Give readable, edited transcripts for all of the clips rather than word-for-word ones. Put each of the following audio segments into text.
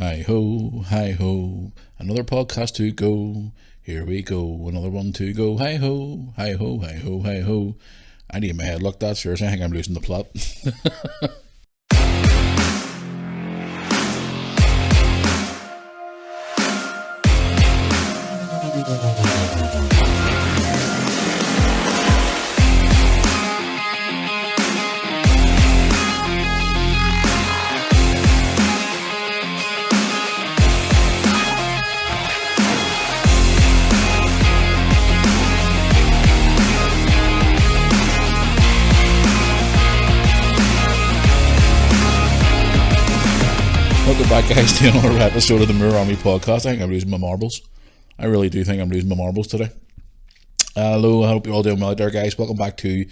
hi ho, another podcast to go. Here we go, another one to go. Hi ho, hi ho, hi ho, hi ho. I need my head looked at, seriously, I think I'm losing the plot. Welcome back, guys, to another episode of the Mirror Army podcast. I think I'm losing my marbles. I really do think I'm losing my marbles today. Hello, I hope you're all doing well out there, guys. Welcome back to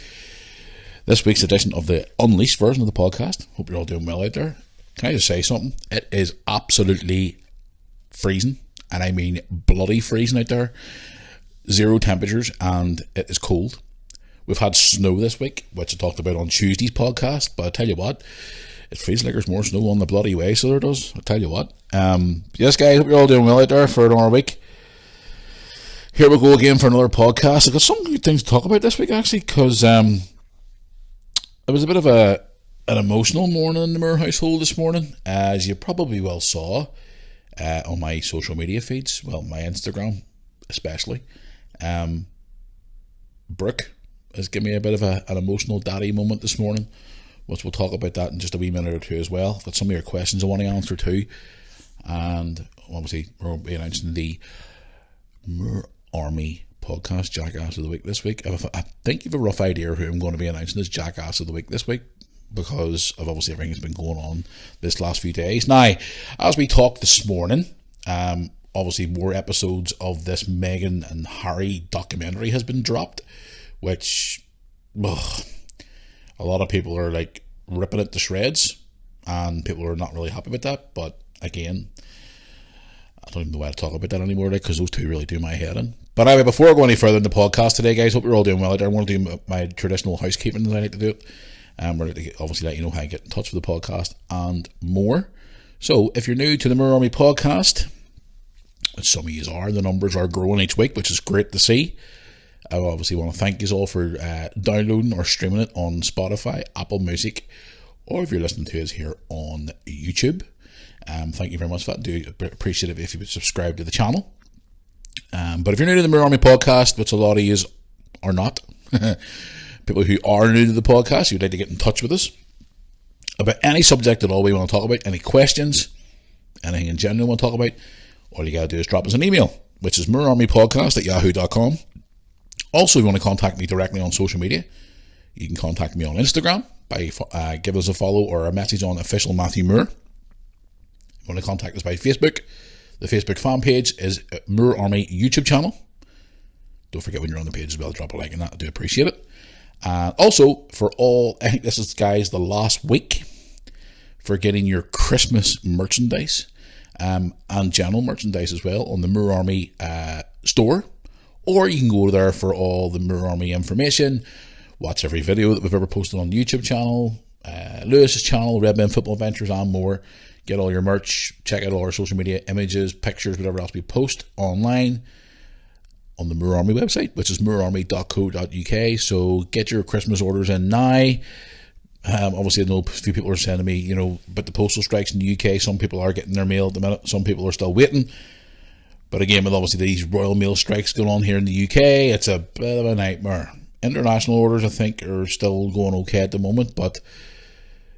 this week's edition of the Unleashed version of the podcast. Hope you're all doing well out there. Can I just say something? It is absolutely freezing, and I mean bloody freezing out there. Zero temperatures, and it is cold. We've had snow this week, which I talked about on Tuesday's podcast, but I tell you what, it feels like there's more snow on the bloody way, so there does. I'll tell you what. Yes, guys, hope you're all doing well out there for another week. Here we go again for another podcast. I've got some good things to talk about this week, actually, because it was a bit of an emotional morning in the Moore household this morning, as you probably well saw on my social media feeds, well, my Instagram especially. Brooke has given me a bit of an emotional daddy moment this morning, which we'll talk about that in just a wee minute or two as well. I've got some of your questions I want to answer too. And obviously, we'll be announcing the Moore Army podcast Jackass of the Week this week. I think you have a rough idea who I'm going to be announcing as Jackass of the Week this week, because of obviously everything that's been going on this last few days. Now, as we talked this morning, obviously more episodes of this Meghan and Harry documentary has been dropped, which a lot of people are like ripping it to shreds, and people are not really happy with that. But again, I don't even know why to talk about that anymore, because those two really do my head in. But anyway, before I go any further in the podcast today, guys, hope you're all doing well out there. I want to do my traditional housekeeping as I like to do it. We're going to obviously let you know how to get in touch with the podcast and more. So if you're new to the Moore Army podcast, which some of you are, the numbers are growing each week, which is great to see. I obviously want to thank you all for downloading or streaming it on Spotify, Apple Music, or if you're listening to us here on YouTube. Thank you very much for that. I do appreciate it if you would subscribe to the channel. But if you're new to the Moore Army podcast, which a lot of you are not, people who are new to the podcast, you'd like to get in touch with us about any subject at all we want to talk about, any questions, anything in general we want to talk about, all you got to do is drop us an email, which is moorearmypodcast@yahoo.com. Also, if you want to contact me directly on social media, you can contact me on Instagram by give us a follow or a message on official Matthew Moore. If you want to contact us by Facebook, the Facebook fan page is Moore Army YouTube channel. Don't forget, when you're on the page as well, drop a like on that. I do appreciate it. Also, I think this is, guys, the last week for getting your Christmas merchandise and general merchandise as well on the Moore Army store. Or you can go there for all the Moore Army information, watch every video that we've ever posted on the YouTube channel, Lewis's channel, Red Men Football Adventures, and more. Get all your merch, check out all our social media images, pictures, whatever else we post online on the Moore Army website, which is moorearmy.co.uk. So get your Christmas orders in now. Obviously, I know a few people are sending me, about the postal strikes in the UK. Some people are getting their mail at the minute. Some people are still waiting. But again, with obviously these Royal Mail strikes going on here in the UK, it's a bit of a nightmare. International orders, I think, are still going okay at the moment, but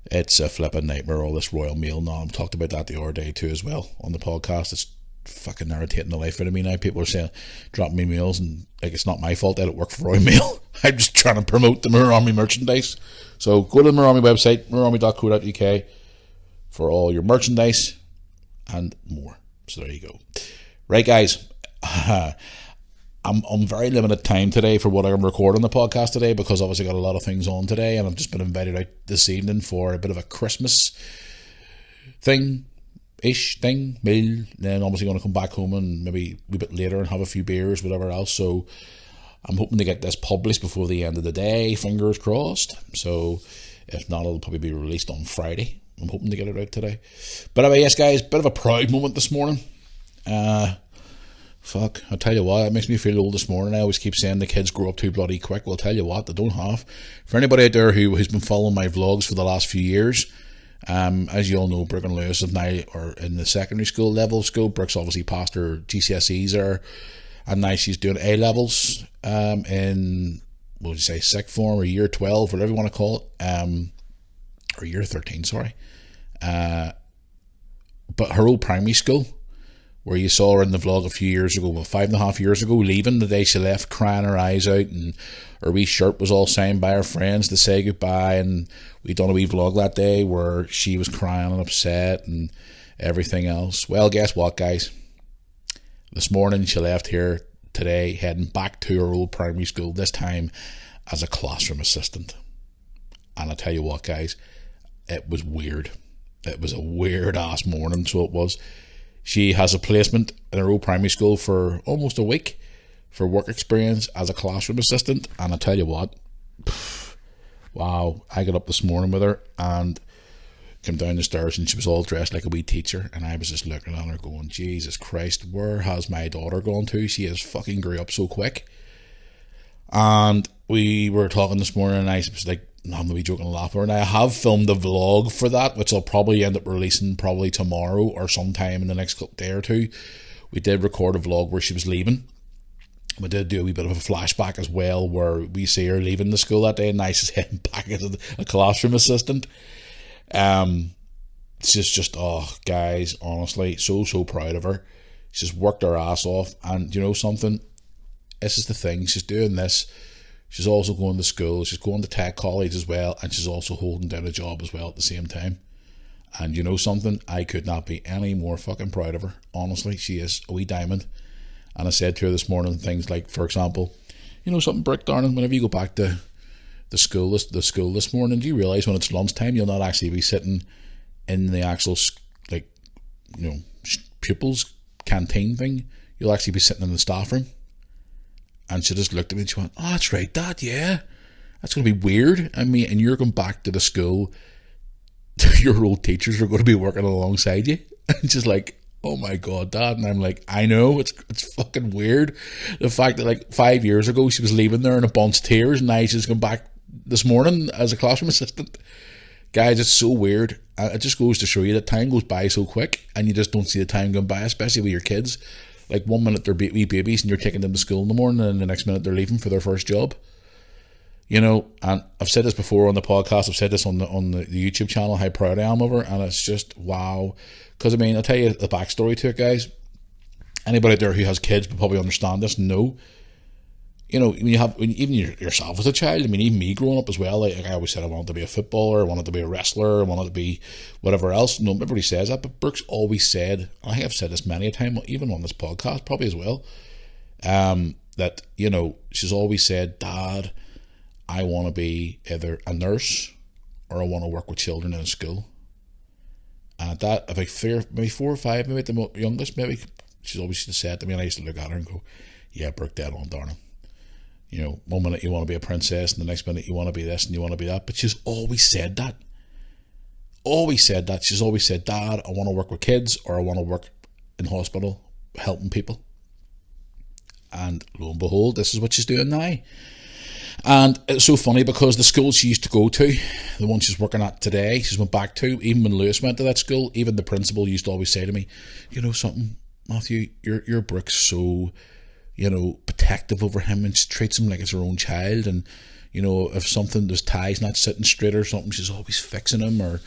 it's a flipping nightmare, all this Royal Mail now. I've talked about that the other day too as well on the podcast. It's fucking irritating the life out of me now. People are saying, dropping me mails, and like, it's not my fault. I don't work for Royal Mail. I'm just trying to promote the Moore Army merchandise. So go to the Moore Army website, moorearmy.co.uk, for all your merchandise and more. So there you go. Right, guys, I'm on very limited time today for what I'm recording the podcast today, because obviously I got a lot of things on today, and I've just been invited out this evening for a bit of a Christmas meal. Then obviously going to come back home and maybe a bit later and have a few beers, whatever else. So I'm hoping to get this published before the end of the day, fingers crossed. So if not, it'll probably be released on Friday. I'm hoping to get it out today. But anyway, yes guys, bit of a proud moment this morning. Fuck, I'll tell you what, it makes me feel old this morning. I always keep saying the kids grow up too bloody quick. Well, I'll tell you what, they don't have. For anybody out there who's been following my vlogs for the last few years, as you all know, Brooke and Lewis are in the secondary school level of school. Brooke's obviously passed her GCSEs there, and now she's doing A levels in, what would you say, sixth form or year 12, whatever you want to call it, or year 13, sorry. But her old primary school, where you saw her in the vlog a few years ago, 5.5 years ago, leaving the day she left, crying her eyes out, and her wee shirt was all signed by her friends to say goodbye, and we done a wee vlog that day where she was crying and upset and everything else. Well, guess what, guys? This morning she left here today, heading back to her old primary school, this time as a classroom assistant. And I tell you what, guys, it was weird. It was a weird ass morning, so it was. She has a placement in her old primary school for almost a week for work experience as a classroom assistant. And I tell you what, wow, I got up this morning with her and came down the stairs and she was all dressed like a wee teacher. And I was just looking at her going, Jesus Christ, where has my daughter gone to? She has fucking grew up so quick. And we were talking this morning and I was like, I'm the wee joking and laughing, and I have filmed a vlog for that, which I'll probably end up releasing probably tomorrow or sometime in the next day or two. We did record a vlog where she was leaving. We did do a wee bit of a flashback as well, where we see her leaving the school that day, and now she's heading back as a classroom assistant. She's just, oh guys, honestly, so proud of her. She's worked her ass off, and you know something? This is the thing, she's doing this. She's also going to school, she's going to tech college as well, and she's also holding down a job as well at the same time. And you know something? I could not be any more fucking proud of her. Honestly, she is a wee diamond. And I said to her this morning things like, for example, you know something, Brooke, darling, whenever you go back to the school this morning, do you realise when it's lunchtime you'll not actually be sitting in the actual, like, you know, pupils canteen thing? You'll actually be sitting in the staff room. And she just looked at me and she went, oh, that's right, Dad, yeah. That's going to be weird. I mean, and you're going back to the school, your old teachers are going to be working alongside you. And she's like, oh my God, Dad. And I'm like, I know, it's fucking weird. The fact that like 5 years ago she was leaving there in a bunch of tears, and now she's come back this morning as a classroom assistant. Guys, it's so weird. It just goes to show you that time goes by so quick, and you just don't see the time going by, especially with your kids. Like 1 minute they're wee babies and you're taking them to school in the morning, and the next minute they're leaving for their first job. You know, and I've said this before on the podcast, I've said this on the YouTube channel, how proud I am of her, and it's just wow. Because I mean, I'll tell you the backstory to it, guys. Anybody out there who has kids will probably understand this. No, you know, even yourself as a child, I mean, even me growing up as well, like I always said I wanted to be a footballer, I wanted to be a wrestler, I wanted to be whatever else. No, everybody says that, but Brooke's always said, and I think I've said this many a time, even on this podcast probably as well, that, you know, she's always said, Dad, I want to be either a nurse or I want to work with children in a school. And at that, about maybe 4 or 5, maybe at the youngest, maybe, she's always said to me, and I used to look at her and go, yeah, Brooke, dead on, darling. You know, 1 minute you want to be a princess, and the next minute you want to be this and you want to be that. But she's always said that. Always said that. She's always said, Dad, I want to work with kids, or I want to work in hospital helping people. And lo and behold, this is what she's doing now. And it's so funny because the school she used to go to, the one she's working at today, she's went back to, even when Lewis went to that school, even the principal used to always say to me, you know something, Matthew, your Brooke's so, you know, protective over him, and she treats him like it's her own child. And, you know, if something, there's ties not sitting straight or something, she's always fixing him, or,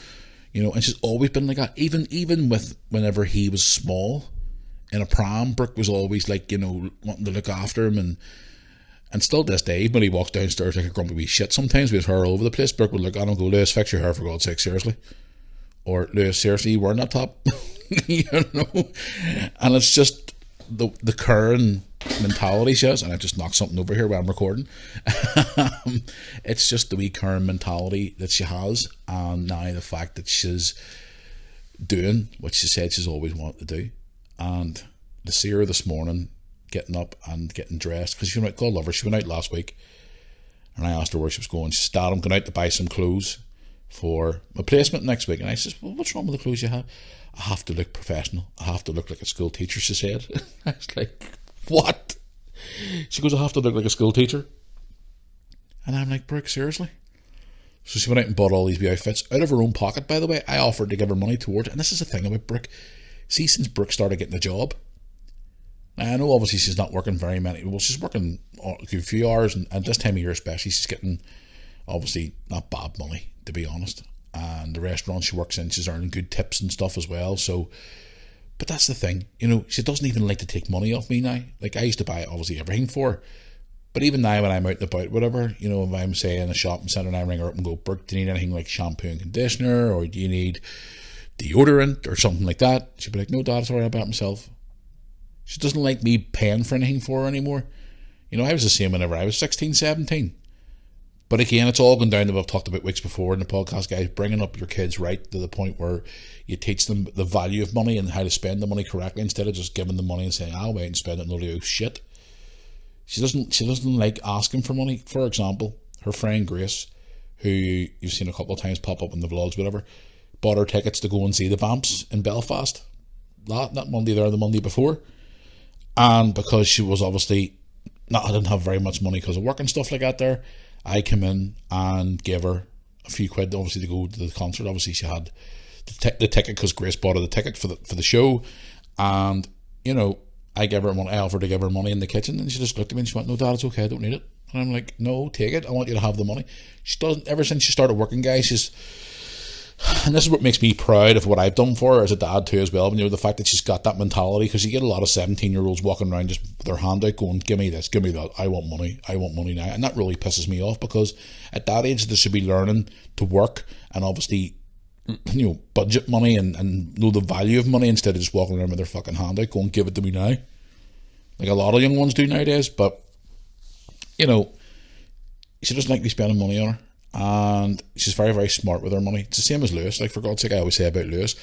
you know, and she's always been like that. Even with whenever he was small in a pram, Brooke was always like, you know, wanting to look after him. And still to this day, when he walks downstairs like a grumpy wee shit, sometimes with her all over the place, Brooke would look at him and go, Lewis, fix your hair for God's sake, seriously. Or, Lewis, seriously, you wearing that top? You know? And it's just the current mentality she has, and I just knocked something over here while I'm recording. It's just the wee current mentality that she has, and now the fact that she's doing what she said she's always wanted to do. And to see her this morning getting up and getting dressed, because she went out, God love her, she went out last week, and I asked her where she was going. She said, Dad, I'm going out to buy some clothes for my placement next week. And I says, well, what's wrong with the clothes you have? I have to look professional. I have to look like a school teacher, she said. I was like, what? She goes, I have to look like a school teacher. And I'm like, Brooke, seriously? So she went out and bought all these wee outfits out of her own pocket, by the way. I offered to give her money towards it. And this is the thing about Brooke. See, since Brooke started getting a job, now, I know obviously she's not working very many. Well, she's working a few hours, and this time of year especially, she's getting obviously not bad money, to be honest. And the restaurant she works in, she's earning good tips and stuff as well. So, but that's the thing, you know, she doesn't even like to take money off me now. Like, I used to buy obviously everything for her. But even now when I'm out and about, whatever, you know, if I'm say in a shopping centre and I ring her up and go, Brooke, do you need anything like shampoo and conditioner, or do you need deodorant or something like that? She'd be like, no, Dad, it's alright, about myself. She doesn't like me paying for anything for her anymore. You know, I was the same whenever I was 16, 17. But again, it's all gone down to what I've talked about weeks before in the podcast, guys, bringing up your kids right to the point where you teach them the value of money and how to spend the money correctly, instead of just giving them money and saying, I'll wait and spend it and all shit. She doesn't like asking for money. For example, her friend Grace, who you've seen a couple of times pop up in the vlogs, whatever, bought her tickets to go and see the Vamps in Belfast. Not Monday there, the Monday before. And because she was obviously, I didn't have very much money because of work and stuff like that there, I came in and gave her a few quid, obviously, to go to the concert. Obviously, she had the ticket because Grace bought her the ticket for the show. And, you know, I offered to give her money in the kitchen, and she just looked at me and she went, no, Dad, it's okay, I don't need it. And I'm like, no, take it, I want you to have the money. She doesn't, ever since she started working, guys, and this is what makes me proud of what I've done for her as a dad too as well, you know, the fact that she's got that mentality, because you get a lot of 17-year-olds walking around just with their hand out going, give me this, give me that, I want money now. And that really pisses me off, because at that age they should be learning to work and obviously, you know, budget money and know the value of money, instead of just walking around with their fucking hand out going, give it to me now, like a lot of young ones do nowadays. But, you know, she doesn't like me spending money on her, and she's very, very smart with her money. It's the same as Lewis. Like, for God's sake, I always say about Lewis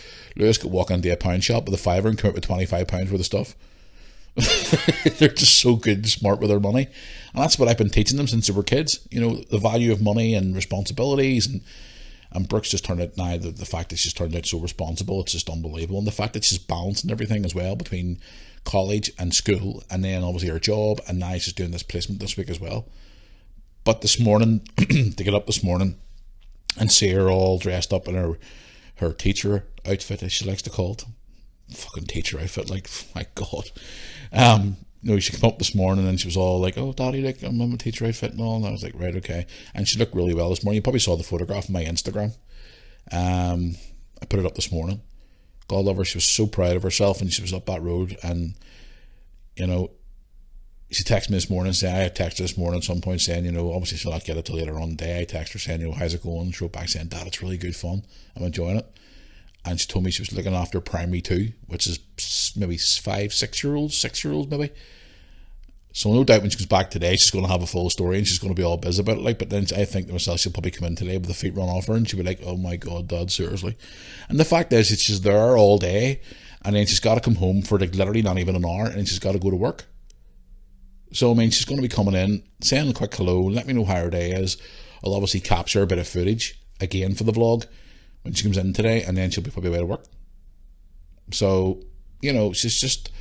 could walk into a pound shop with a fiver and come out with £25 worth of stuff. They're just so good and smart with their money, and that's what I've been teaching them since they were kids, you know, the value of money and responsibilities. And Brooke's just turned out now, the fact that she's turned out so responsible, it's just unbelievable. And the fact that she's balancing everything as well between college and school, and then obviously her job, and now she's doing this placement this week as well. But this morning, to get up this morning and see her all dressed up in her teacher outfit, as she likes to call it, fucking teacher outfit, like, my God. You know, she came up this morning and she was all like, oh, Daddy, like, I'm in my teacher outfit and all. And I was like, right, okay. And she looked really well this morning. You probably saw the photograph on my Instagram. I put it up this morning. God love her, she was so proud of herself, and she was up that road. And, you know, she texted me this morning saying, I texted her this morning at some point saying, you know, obviously she'll not get it till later on in the day. I texted her saying, you know, how's it going? She wrote back saying, Dad, it's really good fun, I'm enjoying it. And she told me she was looking after primary 2, which is maybe 6 year olds maybe. So no doubt when she comes back today, she's going to have a full story and she's going to be all biz about it. Like, but then I think to myself, she'll probably come in today with the feet run off her, and she'll be like, oh my God, Dad, seriously. And the fact is, she's there all day, and then she's got to come home for like literally not even an hour, and she's got to go to work. So, I mean, she's going to be coming in, saying a quick hello, let me know how her day is. I'll obviously capture a bit of footage again for the vlog when she comes in today, and then she'll be probably away to work. So, you know, she's just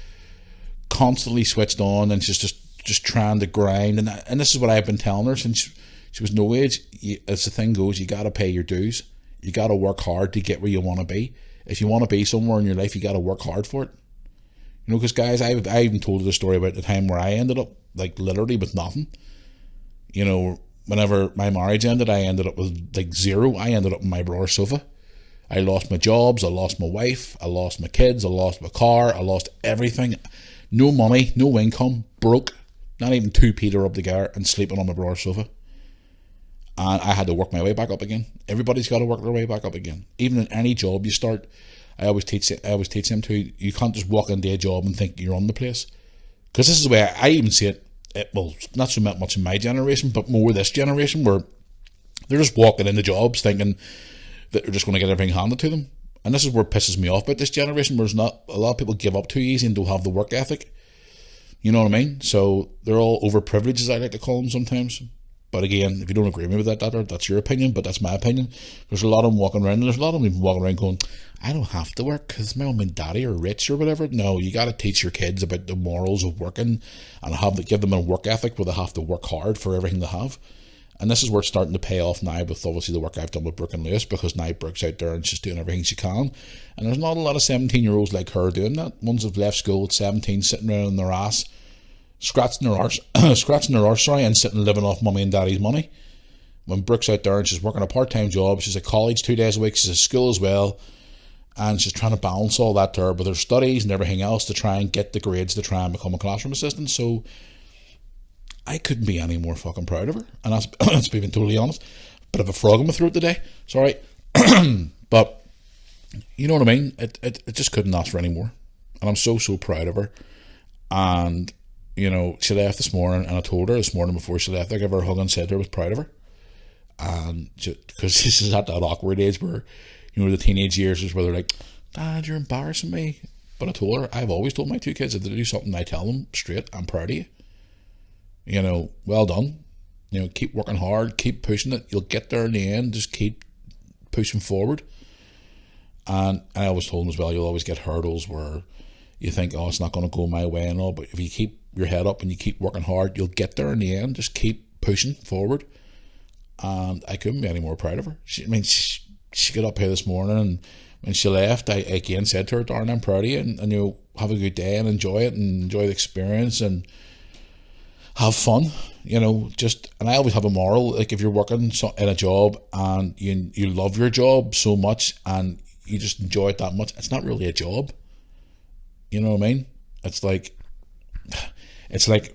constantly switched on, and she's just trying to grind. And this is what I've been telling her since she was no age. As the thing goes, you got to pay your dues. You got to work hard to get where you want to be. If you want to be somewhere in your life, you got to work hard for it. You know, because guys, I even told her the story about the time where I ended up like literally with nothing. You know, whenever my marriage ended, I ended up with like zero. I ended up in my brother's sofa. I lost my jobs, I lost my wife, I lost my kids, I lost my car, I lost everything. No money, no income, broke, not even 2p to rub together, and sleeping on my brother's sofa. And I had to work my way back up again. Everybody's got to work their way back up again. Even in any job you start, I always teach them to, you can't just walk into a job and think you're on the place. Because this is the way I even see it, well, not so much in my generation, but more this generation, where they're just walking into jobs thinking that they're just going to get everything handed to them. And this is where it pisses me off about this generation, where there's not a lot of people give up too easy and don't have the work ethic. You know what I mean? So they're all overprivileged, as I like to call them sometimes. But again, if you don't agree with me with that, that's your opinion, but that's my opinion. There's a lot of them walking around, and there's a lot of them walking around going, I don't have to work because my mum and daddy are rich or whatever. No, you got to teach your kids about the morals of working and give them a work ethic where they have to work hard for everything they have. And this is where it's starting to pay off now with obviously the work I've done with Brooke and Lewis, because now Brooke's out there and she's doing everything she can. And there's not a lot of 17-year-olds like her doing that. Ones have left school at 17, sitting around on their ass, scratching their arse, and sitting living off mummy and daddy's money. When Brooke's out there and she's working a part-time job, she's at college 2 days a week, she's at school as well, and she's trying to balance all that there with her studies and everything else to try and get the grades to try and become a classroom assistant. So I couldn't be any more fucking proud of her, and that's being totally honest. Bit of a frog in my throat today, sorry. But you know what I mean, it just couldn't ask for any more, and I'm so proud of her. And you know, she left this morning, and I told her this morning before she left, I gave her a hug and said I was proud of her. And because this is at that awkward age where, you know, the teenage years is where they're like, Dad, you're embarrassing me. But I told her, I've always told my two kids, if they do something, I tell them straight, I'm proud of you. You know, well done. You know, keep working hard, keep pushing it. You'll get there in the end. Just keep pushing forward. And I always told them as well, you'll always get hurdles where you think, oh, it's not going to go my way and all. But if you keep your head up and you keep working hard, you'll get there in the end. Just keep pushing forward. And I couldn't be any more proud of her. She got up here this morning, and when she left, I again said to her, darling, I'm proud of you, and you know, have a good day and enjoy it, and enjoy the experience and have fun, you know. And I always have a moral, like if you're working in a job and you love your job so much and you just enjoy it that much, it's not really a job. You know what I mean? It's like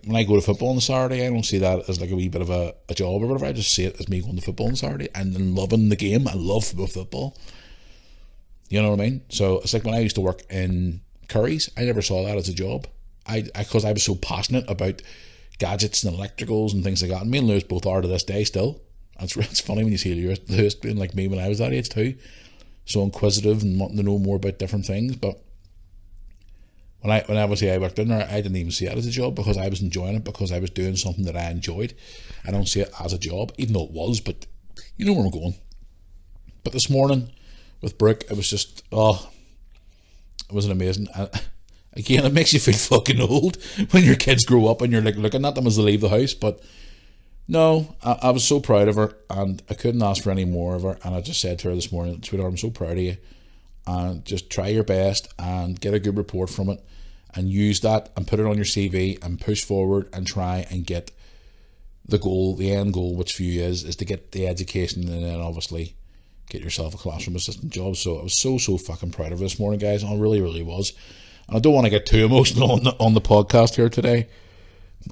when I go to football on a Saturday, I don't see that as like a wee bit of a job or whatever. I just see it as me going to football on Saturday and loving the game. I love football. You know what I mean? So it's like when I used to work in Curry's, I never saw that as a job. Because I was so passionate about gadgets and electricals and things like that. And me and Lewis both are to this day still. It's funny when you see Lewis being like me when I was that age too. So inquisitive and wanting to know more about different things. But when I worked in there, I didn't even see it as a job because I was enjoying it, because I was doing something that I enjoyed. I don't see it as a job, even though it was, but you know where I'm going. But this morning with Brooke, it was just, it was an amazing. Again, it makes you feel fucking old when your kids grow up and you're like looking at them as they leave the house. But no, I was so proud of her, and I couldn't ask for any more of her. And I just said to her this morning, sweetheart, I'm so proud of you, and just try your best and get a good report from it, and use that and put it on your CV and push forward and try and get the goal, the end goal, which for you is to get the education and then obviously get yourself a classroom assistant job. So I was so fucking proud of her this morning, guys. I really was. And I don't want to get too emotional on the podcast here today,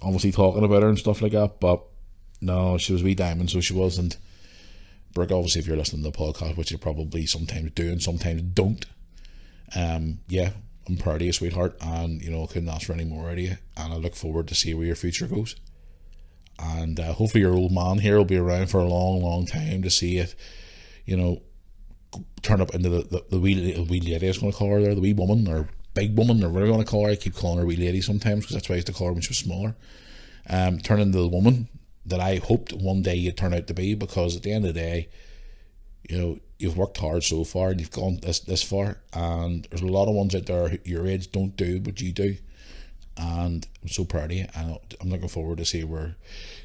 obviously talking about her and stuff like that, but no, she was wee diamond, so she was. And Brooke, obviously, if you're listening to the podcast, which you probably sometimes do and sometimes don't, yeah, I'm proud of you, sweetheart, and you know, I couldn't ask for any more out of you, and I look forward to see where your future goes. And hopefully your old man here will be around for a long time to see it, you know, turn up into the wee lady I was going to call her there, the wee woman, or big woman, or whatever you want to call her. I keep calling her wee lady sometimes because that's why I used to call her when she was smaller. Turn into the woman that I hoped one day you'd turn out to be, because at the end of the day, you know, you've worked hard so far and you've gone this far, and there's a lot of ones out there your age don't do what you do, and I'm so proud of you, and I'm looking forward to see where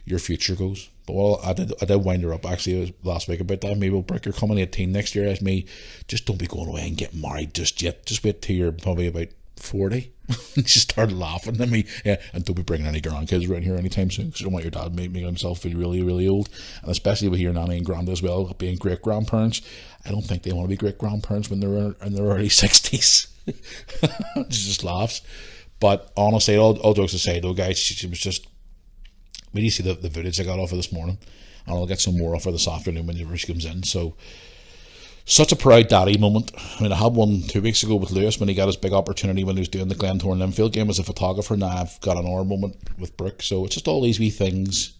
your future goes. But well, I did wind her up actually last week about that. Maybe we'll break, you're coming 18 next year. As me, just don't be going away and getting married just yet. Just wait till you're probably about 40. She started laughing at me. Yeah, and don't be bringing any grandkids around here anytime soon, because you don't want your dad making himself feel really old. And especially with your nanny and granda as well, being great grandparents, I don't think they want to be great grandparents when they're in their early 60s. She just laughs. But honestly, all jokes aside though, guys, she was just, we need to see the footage I got off her this morning, and I'll get some more off her this afternoon whenever she comes in. So such a proud daddy moment. I mean, I had one 2 weeks ago with Lewis when he got his big opportunity when he was doing the Glentoran Linfield game as a photographer. Now I've got an hour moment with Brooke. So it's just all these wee things.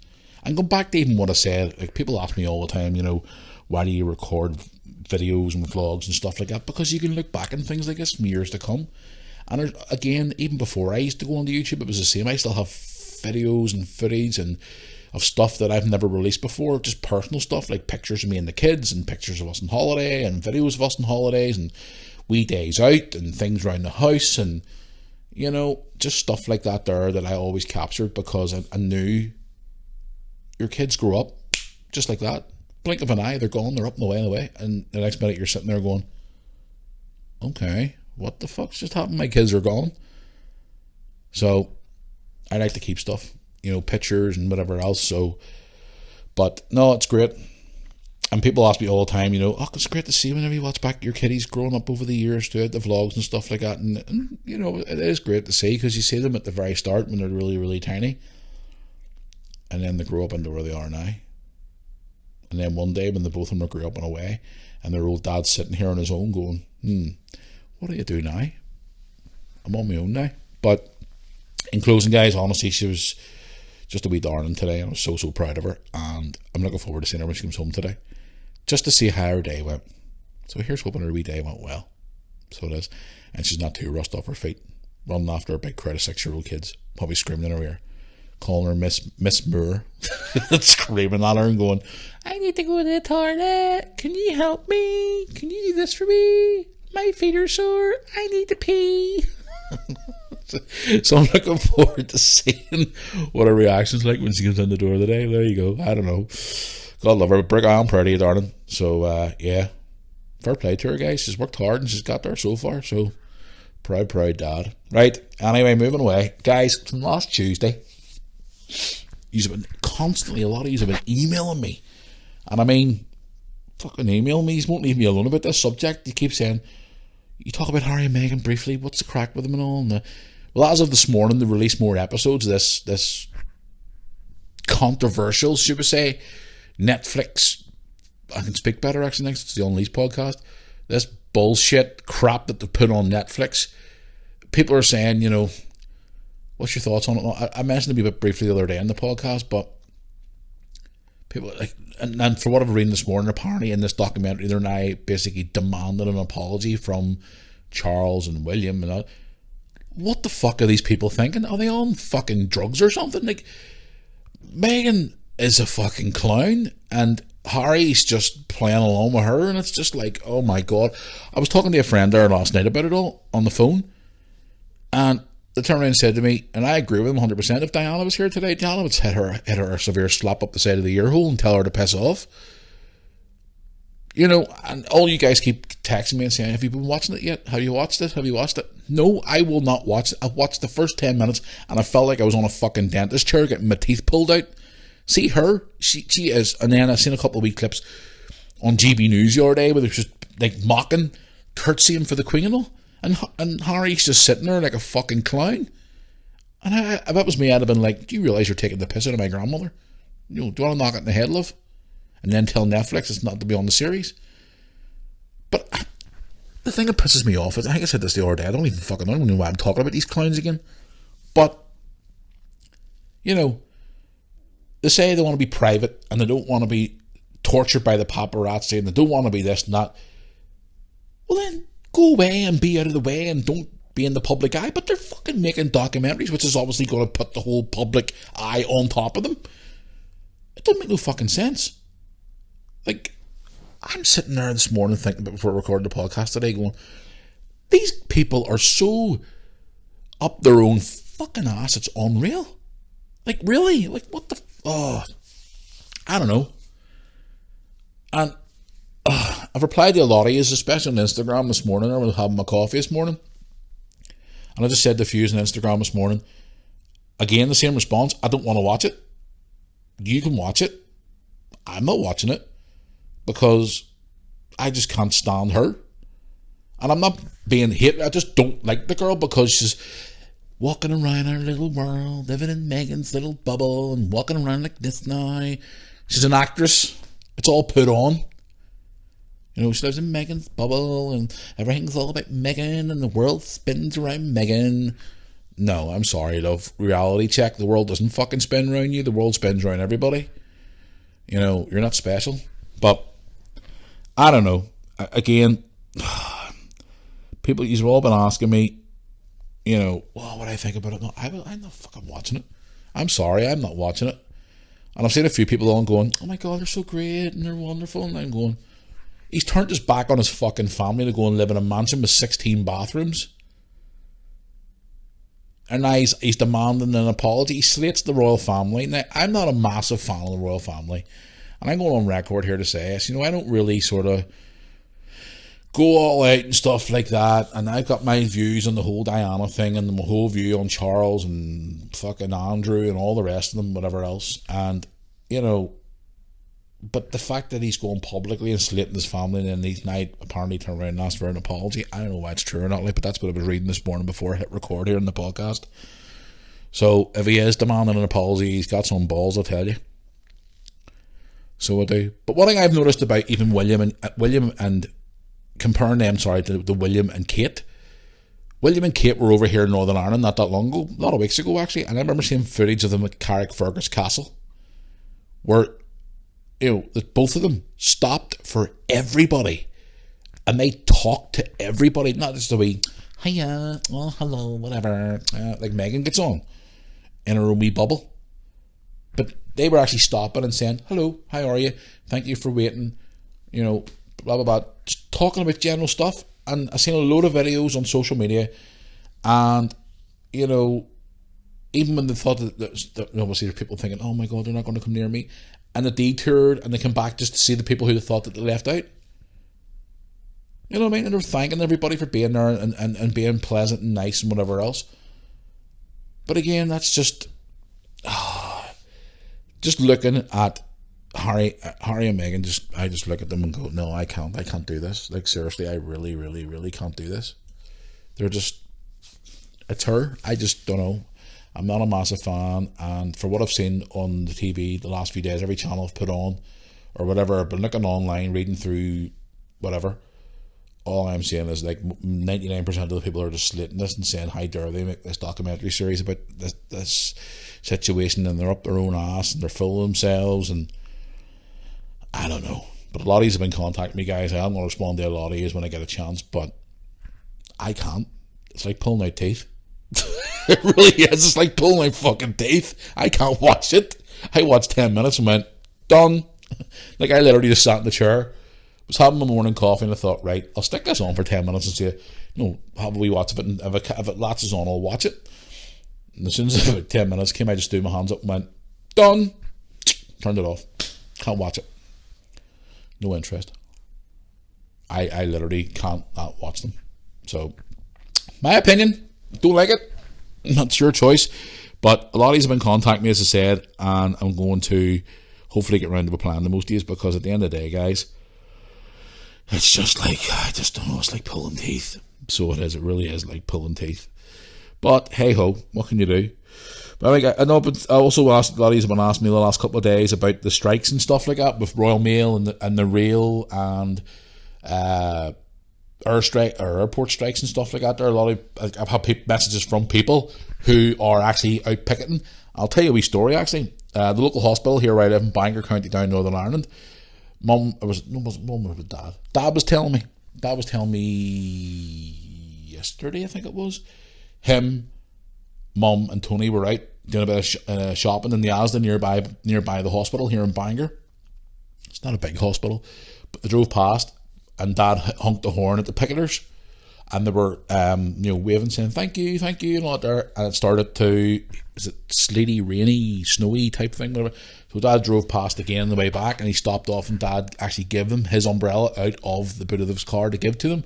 And go back to even what I said, like people ask me all the time, you know, why do you record videos and vlogs and stuff like that? Because you can look back on things like this from years to come. And there's, again, even before I used to go onto YouTube, it was the same. I still have videos and footage and of stuff that I've never released before, just personal stuff like pictures of me and the kids and pictures of us on holiday and videos of us on holidays and wee days out and things around the house and, you know, just stuff like that there that I always captured because I knew your kids grow up just like that. Blink of an eye, they're gone, they're up and away, and the next minute you're sitting there going, okay, what the fuck's just happened? My kids are gone. So I like to keep stuff, you know, pictures and whatever else. So, but no, it's great. And people ask me all the time, you know, oh, it's great to see whenever you watch back your kiddies growing up over the years, throughout the vlogs and stuff like that. And you know, it is great to see because you see them at the very start when they're really, really tiny. And then they grow up into where they are now. And then one day when the both of them are grew up and away and their old dad's sitting here on his own going, what do you do now? I'm on my own now. But in closing, guys, honestly, she was just a wee darling today. I was so proud of her. And I'm looking forward to seeing her when she comes home today. Just to see how her day went. So here's hoping her wee day went well. So it is. And she's not too rushed off her feet. Running after a big crowd of 6-year-old kids. Probably screaming in her ear. Calling her Miss Moore. Screaming at her and going, I need to go to the toilet. Can you help me? Can you do this for me? My feet are sore. I need to pee. So I'm looking forward to seeing what her reaction's like when she comes in the door today. There you go. I don't know. God love her. Brooke, I'm proud of you, darling. So, yeah. Fair play to her, guys. She's worked hard and she's got there so far. So, proud dad. Right. Anyway, moving away. Guys, from last Tuesday, you've been constantly, a lot of you have been emailing me. And I mean, fucking email me. You won't leave me alone about this subject. You keep saying, you talk about Harry and Meghan briefly. What's the crack with them and all? And well, as of this morning, they released more episodes of this controversial, should we say, Netflix. I can speak better actually next. It's the Unleashed podcast. This bullshit crap that they put on Netflix. People are saying, you know, what's your thoughts on it? I mentioned it a bit briefly the other day in the podcast, but people like, and for what I've read this morning, apparently in this documentary, they're now basically demanding an apology from Charles and William and all. What the fuck are these people thinking? Are they on fucking drugs or something? Like, Meghan is a fucking clown and Harry's just playing along with her, and it's just like, oh my god. I was talking to a friend there last night about it all on the phone, and they turned around and said to me, and I agree with them 100%, if Diana was here today, Diana would hit her a severe slap up the side of the ear hole and tell her to piss off. You know, and all you guys keep texting me and saying, have you been watching it yet? Have you watched it? Have you watched it? No, I will not watch it. I watched the first 10 minutes and I felt like I was on a fucking dentist chair getting my teeth pulled out. See her? She is. And then I've seen a couple of wee clips on GB News the other day where they're just like mocking, curtsying for the Queen and all. And Harry's just sitting there like a fucking clown. And if that was me, I'd have been like, do you realise you're taking the piss out of my grandmother? You know, do you want to knock it in the head, love? And then tell Netflix it's not to be on the series. But the thing that pisses me off is, I think I said this the other day, I don't even know why I'm talking about these clowns again. But, you know, they say they want to be private and they don't want to be tortured by the paparazzi and they don't want to be this and that. Well then, go away and be out of the way and don't be in the public eye. But they're fucking making documentaries, which is obviously going to put the whole public eye on top of them. It doesn't make no fucking sense. Like, I'm sitting there this morning thinking about before recording the podcast today going, these people are so up their own fucking ass, it's unreal. Like, really? Like, what the... I don't know. And I've replied to a lot of you, especially on Instagram this morning. I was having my coffee this morning. And I just said to a few on Instagram this morning, again, the same response, I don't want to watch it. You can watch it. I'm not watching it. Because I just can't stand her. And I'm not being hate. I just don't like the girl because she's walking around our little world, living in Meghan's little bubble and walking around like this now. She's an actress. It's all put on. You know, she lives in Meghan's bubble and everything's all about Meghan and the world spins around Meghan. No, I'm sorry, love. Reality check. The world doesn't fucking spin around you. The world spins around everybody. You know, you're not special. But I don't know. Again, people, you've all been asking me, you know, well, what I think about it. No, I'm not fucking watching it. I'm sorry, I'm not watching it. And I've seen a few people on going, oh my God, they're so great and they're wonderful. And I'm going, he's turned his back on his fucking family to go and live in a mansion with 16 bathrooms. And now he's demanding an apology. He slates the royal family. Now, I'm not a massive fan of the royal family. And I'm going on record here to say this. You know, I don't really sort of go all out and stuff like that. And I've got my views on the whole Diana thing and my whole view on Charles and fucking Andrew and all the rest of them, whatever else. And, you know, but the fact that he's going publicly and slating his family and then he's now apparently turned around and asked for an apology, I don't know why it's true or not, like, but that's what I was reading this morning before I hit record here in the podcast. So if he is demanding an apology, he's got some balls, I'll tell you. So I do. But one thing I've noticed about even William and comparing them, to William and Kate. William and Kate were over here in Northern Ireland not that long ago, a lot of weeks ago actually, and I remember seeing footage of them at Carrickfergus Castle, where, you know, that both of them stopped for everybody, and they talked to everybody, not just a wee, hiya, oh, hello, whatever, like Megan gets on in her own wee bubble. But they were actually stopping and saying, hello, how are you? Thank you for waiting, you know, blah, blah, blah. Just talking about general stuff. And I've seen a load of videos on social media. And, you know, even when they thought that obviously there are people thinking, oh my God, they're not going to come near me. And they detoured and they come back just to see the people who they thought that they left out. You know what I mean? And they're thanking everybody for being there and being pleasant and nice and whatever else. But again, that's just looking at Harry and Meghan, I just look at them and go, no, I can't do this. Like, seriously, I really, really, really can't do this. They're just, it's her. I just don't know. I'm not a massive fan, and for what I've seen on the TV the last few days, every channel I've put on, or whatever, I've been looking online, reading through whatever, all I'm saying is like 99% of the people are just slating this and saying, how dare they make this documentary series about this situation, and they're up their own ass and they're full of themselves, and I don't know. But a lot of you have been contacting me, guys. I'm going to respond to a lot of you when I get a chance, but I can't. It's like pulling out teeth. It really is. It's like pulling out fucking teeth. I can't watch it. I watched 10 minutes and went, done. Like, I literally just sat in the chair, was having my morning coffee, and I thought, right, I'll stick this on for 10 minutes and see, you know, have a wee watch of it, and if it latches on, I'll watch it. And as soon as about 10 minutes came, I just threw my hands up and went, done. Turned it off. Can't watch it. No interest. I literally can't not watch them. So, my opinion, don't like it. That's your choice. But a lot of these have been contacting me, as I said, and I'm going to hopefully get around to replying to most of these, because at the end of the day, guys, it's just like, I just don't know, it's like pulling teeth. So it is, it really is like pulling teeth. But hey ho, what can you do? But I know, but I also asked, a lot of these have been asking me the last couple of days about the strikes and stuff like that with Royal Mail and the Rail and airport strikes and stuff like that. There are a lot of, I've had messages from people who are actually out picketing. I'll tell you a wee story actually. The local hospital here where I live in Bangor County down Northern Ireland. Mum was Dad. Dad was telling me yesterday, I think it was. Him, Mum and Tony were out doing a bit of shopping in the Asda nearby the hospital here in Bangor. It's not a big hospital, but they drove past and Dad honked the horn at the picketers, and they were waving, saying thank you and all that there, and it started to, is it sleety, rainy, snowy type thing, whatever. So Dad drove past again on the way back, and he stopped off, and Dad actually gave them his umbrella out of the boot of his car to give to them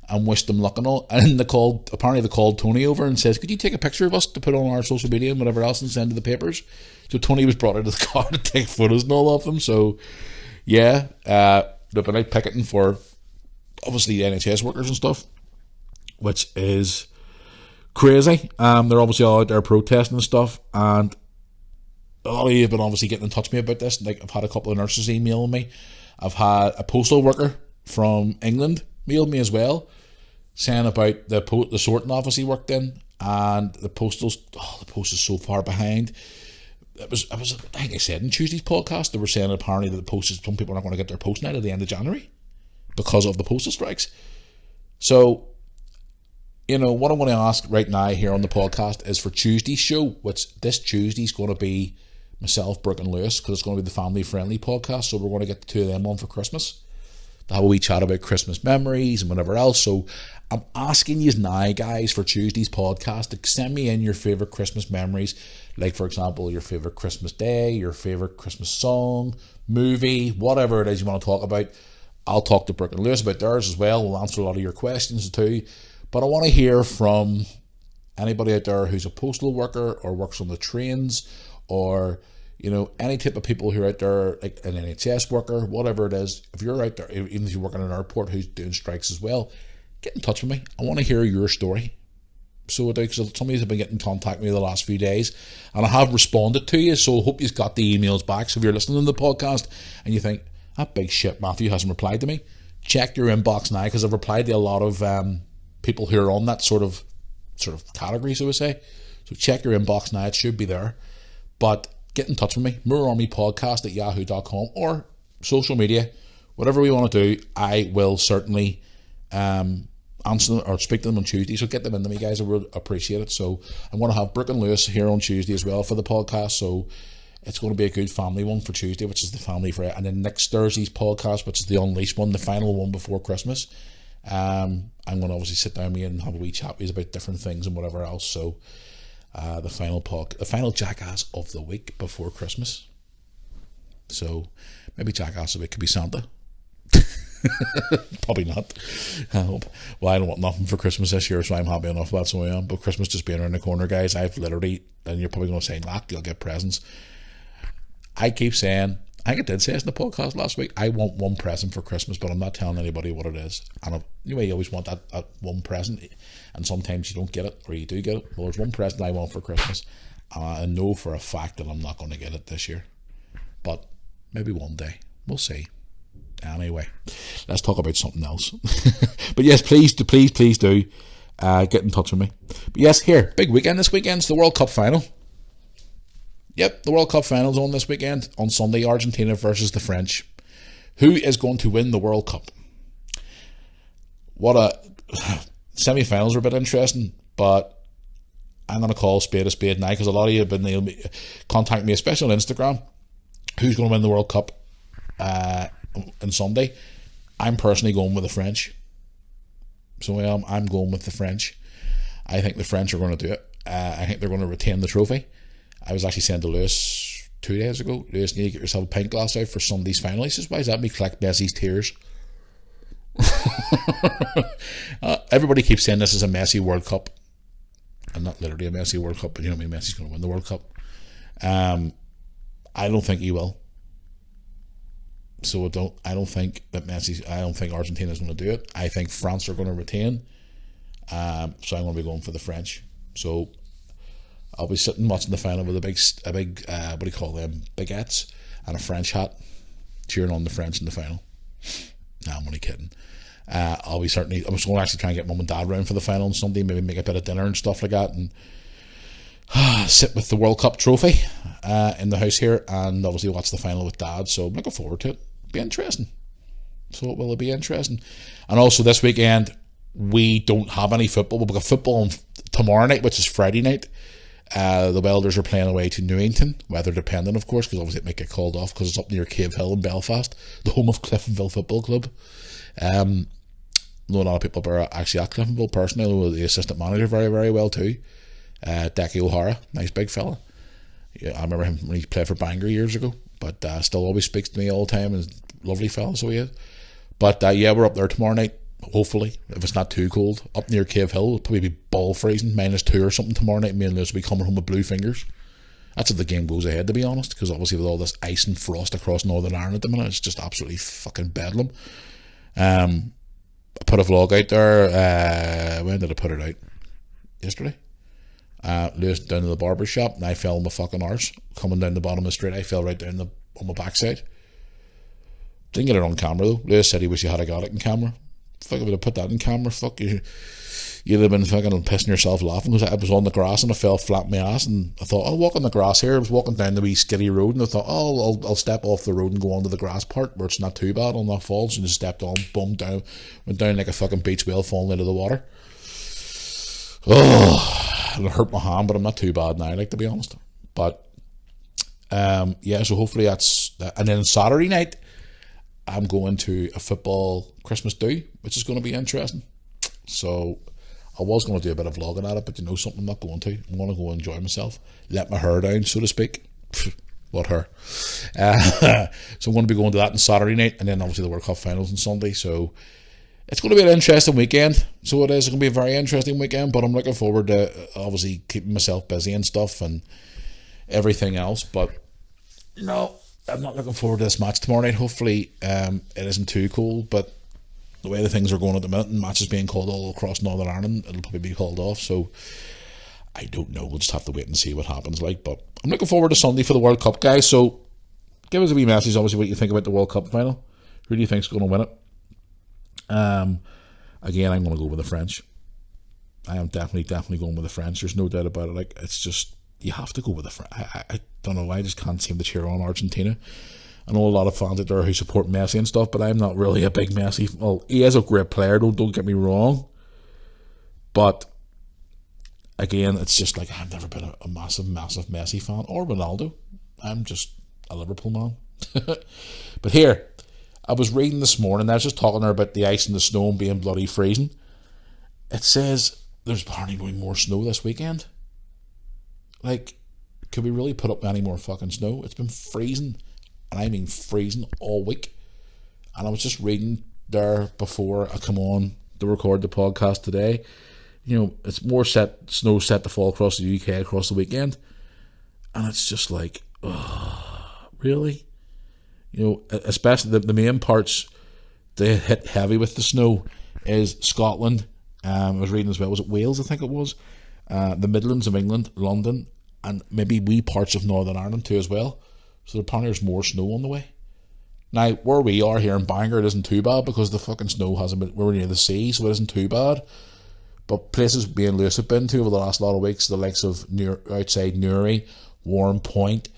and wished them luck and all. And they called Tony over and says, could you take a picture of us to put on our social media and whatever else and send to the papers? So Tony was brought out of the car to take photos and all of them. So yeah, they've been out picketing for obviously the NHS workers and stuff, which is crazy. They're obviously all out there protesting and stuff, and a lot of you have been obviously getting in touch with me about this. Like, I've had a couple of nurses emailing me. I've had a postal worker from England mailed me as well, saying about the sorting office he worked in, and the post is so far behind. I think I said in Tuesday's podcast, they were saying apparently that some people are not going to get their post now at the end of January because of the postal strikes. So, you know, what I'm going to ask right now here on the podcast is for Tuesday's show, which this Tuesday's going to be myself, Brooke and Lewis, because it's going to be the family-friendly podcast, so we're going to get the two of them on for Christmas to have a wee chat about Christmas memories and whatever else. So I'm asking you now, guys, for Tuesday's podcast to send me in your favourite Christmas memories, like, for example, your favourite Christmas day, your favourite Christmas song, movie, whatever it is you want to talk about. I'll talk to Brooke and Lewis about theirs as well. We'll answer a lot of your questions too. But I want to hear from anybody out there who's a postal worker or works on the trains, or any type of people who are out there, like an NHS worker, whatever it is. If you're out there, even if you work in an airport who's doing strikes as well, get in touch with me. I want to hear your story. So, because some of you have been getting in contact with me the last few days, and I have responded to you, so I hope you've got the emails back. So if you're listening to the podcast and you think, that big shit Matthew hasn't replied to me, check your inbox now, because I've replied to a lot of people who are on that sort of category, so to say. So check your inbox now, it should be there. But get in touch with me, moorarmypodcast@yahoo.com, or social media, whatever we want to do. I will certainly answer them or speak to them on Tuesday, so get them into me, guys. I would appreciate it. So I'm going to have Brooke and Lewis here on Tuesday as well for the podcast, so it's going to be a good family one for Tuesday, which is the family Friday, and then next Thursday's podcast, which is the Unleashed one, the final one before Christmas. I'm going to obviously sit down with you and have a wee chat with you about different things and whatever else. So the final jackass of the week before Christmas. So maybe jackass of the week could be Santa. Probably not. I hope. Well, I don't want nothing for Christmas this year, so I'm happy enough. That's the way I am. But Christmas just being around the corner, guys, I've literally, and you're probably going to say, "Look, you'll get presents." I keep saying, I think I did say this in the podcast last week, I want one present for Christmas, but I'm not telling anybody what it is. And anyway, you always want that one present, and sometimes you don't get it, or you do get it. Well, there's one present I want for Christmas, and I know for a fact that I'm not going to get it this year, but maybe one day. We'll see. Anyway, let's talk about something else. But yes, please do get in touch with me. But yes, here, big weekend this weekend. It's the World Cup final. Yep, the World Cup final's on this weekend. On Sunday, Argentina versus the French. Who is going to win the World Cup? Semi-finals are a bit interesting, but I'm going to call a spade now, because a lot of you have been contacting me, especially on Instagram, who's going to win the World Cup on Sunday. I'm personally going with the French. So I'm going with the French. I think the French are going to do it. I think they're going to retain the trophy. I was actually saying to Lewis 2 days ago, Lewis, you need to get yourself a pint glass out for Sunday's final. He says, why is that me collect Messi's tears? Everybody keeps saying this is a Messi World Cup. And not literally a Messi World Cup, but you know what I mean, Messi's going to win the World Cup. I don't think he will. So I don't think Argentina's going to do it. I think France are going to retain. So I'm going to be going for the French. So I'll be sitting watching the final with a big what do you call them, baguettes and a French hat, cheering on the French in the final. Nah, I'm only kidding. I was going to actually try and get mum and dad round for the final on Sunday, maybe make a bit of dinner and stuff like that, and sit with the World Cup trophy in the house here, and obviously watch the final with dad. So I'm looking forward to it. It'll be interesting. So it will be interesting. And also this weekend we don't have any football. We've got football on tomorrow night, which is Friday night. The Welders are playing away to Newington, weather dependent of course, because obviously it might get called off because it's up near Cave Hill in Belfast, the home of Cliftonville Football Club. Know a lot of people are actually at Cliftonville personally. I know the assistant manager very, very well too. Decky O'Hara, nice big fella. Yeah, I remember him when he played for Bangor years ago, but still always speaks to me all the time, and lovely fella, so he is. But yeah, we're up there tomorrow night, hopefully, if it's not too cold, up near Cave Hill. It'll probably be ball freezing, -2 or something tomorrow night. Me and Lewis will be coming home with blue fingers. That's if the game goes ahead, to be honest, because obviously with all this ice and frost across Northern Ireland at the minute, it's just absolutely fucking bedlam. I put a vlog out there, when did I put it out? Yesterday? Lewis down to the barber shop, and I fell on my fucking arse coming down the bottom of the street. I fell right down on my backside. Didn't get it on camera though. Lewis said he wish he had got it in camera. Fuck, if I put that in camera, fuck you. You'd have been fucking pissing yourself laughing, because I was on the grass and I fell flat on my ass, and I thought, I'll walk on the grass here. I was walking down the wee skiddy road, and I thought, I'll step off the road and go onto the grass part where it's not too bad, I'll not fall. So I just stepped on, bummed down, went down like a fucking beach whale falling into the water. Oh, it hurt my hand, but I'm not too bad now, like, to be honest. But So hopefully that's that. And then Saturday night, I'm going to a football Christmas do, which is going to be interesting. So I was going to do a bit of vlogging at it, but you know something, I'm not going to. I'm going to go enjoy myself, let my hair down, so to speak. What hair? So I'm going to be going to that on Saturday night, and then obviously the World Cup finals on Sunday. So it's going to be an interesting weekend. So it is. It's going to be a very interesting weekend, but I'm looking forward to obviously keeping myself busy and stuff and everything else. But no, I'm not looking forward to this match tomorrow night. Hopefully it isn't too cold, but the way the things are going at the minute and matches being called all across Northern Ireland, it'll probably be called off. So I don't know. We'll just have to wait and see what happens. But I'm looking forward to Sunday for the World Cup, guys. So give us a wee message, obviously, what you think about the World Cup final. Who do you think's going to win it? Again, I'm going to go with the French. I am definitely going with the French. There's no doubt about it. Like, it's just, you have to go with the French. I don't know why, I just can't seem to cheer on Argentina. I know a lot of fans out there who support Messi and stuff, but I'm not really a big Messi. Well, he is a great player, don't get me wrong. But again, it's just like, I've never been a massive Messi fan, or Ronaldo. I'm just a Liverpool man. But here, I was reading this morning, I was just talking there about the ice and the snow and being bloody freezing. It says there's apparently going to be more snow this weekend. Like, could we really put up any more fucking snow? It's been freezing, and I mean freezing, all week. And I was just reading there before I come on to record the podcast today. You know, it's more snow set to fall across the UK across the weekend. And it's just like, really? You know, especially the main parts they hit heavy with the snow is Scotland. I was reading as well, was it Wales, I think it was? The Midlands of England, London, and maybe wee parts of Northern Ireland too as well. So apparently there's more snow on the way. Now, where we are here in Bangor, it isn't too bad because the fucking snow hasn't been, we're near the sea, so it isn't too bad. But places being loose have been to over the last lot of weeks, the likes of outside Newry, Warren Point,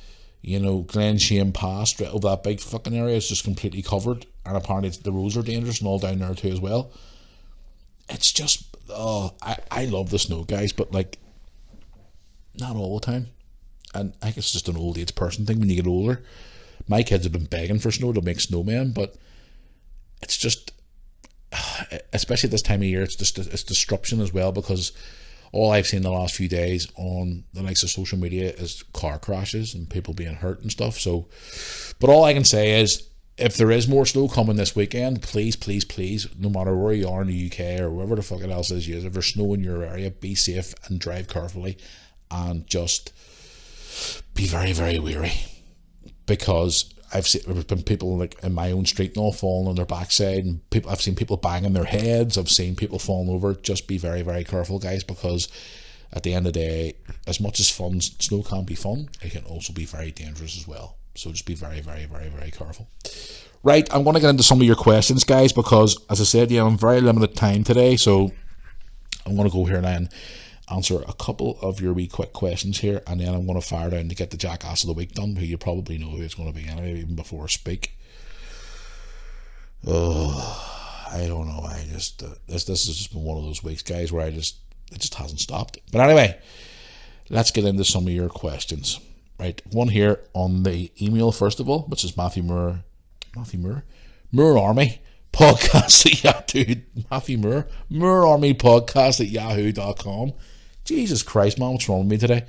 you know, Glen Shane Pass, over that big fucking area is just completely covered, and apparently the roads are dangerous and all down there too as well. It's just, I love the snow, guys, but like, not all the time. And I think it's just an old age person thing when you get older. My kids have been begging for snow to make snowmen, but it's just, especially this time of year, it's disruption as well, because all I've seen the last few days on the likes of social media is car crashes and people being hurt and stuff. So, but all I can say is, if there is more snow coming this weekend, please, no matter where you are in the UK or wherever the fuck else is, if there's snow in your area, be safe and drive carefully, and just be very, very wary, because there's been people like in my own street and all falling on their backside, and I've seen people banging their heads, I've seen people falling over. Just be very, very careful, guys, because at the end of the day, as much as snow can be fun, it can also be very dangerous as well. So just be very, very, very, very careful. Right, I'm going to get into some of your questions, guys, because as I said, I'm very limited time today, so I'm going to go here and answer a couple of your wee quick questions here, and then I'm going to fire down to get the Jackass of the Week done, who you probably know who it's going to be anyway, even before I speak. I don't know, I just this has just been one of those weeks, guys, where it just hasn't stopped. But anyway, let's get into some of your questions. Right, one here on the email first of all, which is Matthew Moore Army Podcast at Yahoo. Matthew Moore Army Podcast at Yahoo.com. Jesus Christ, man, what's wrong with me today?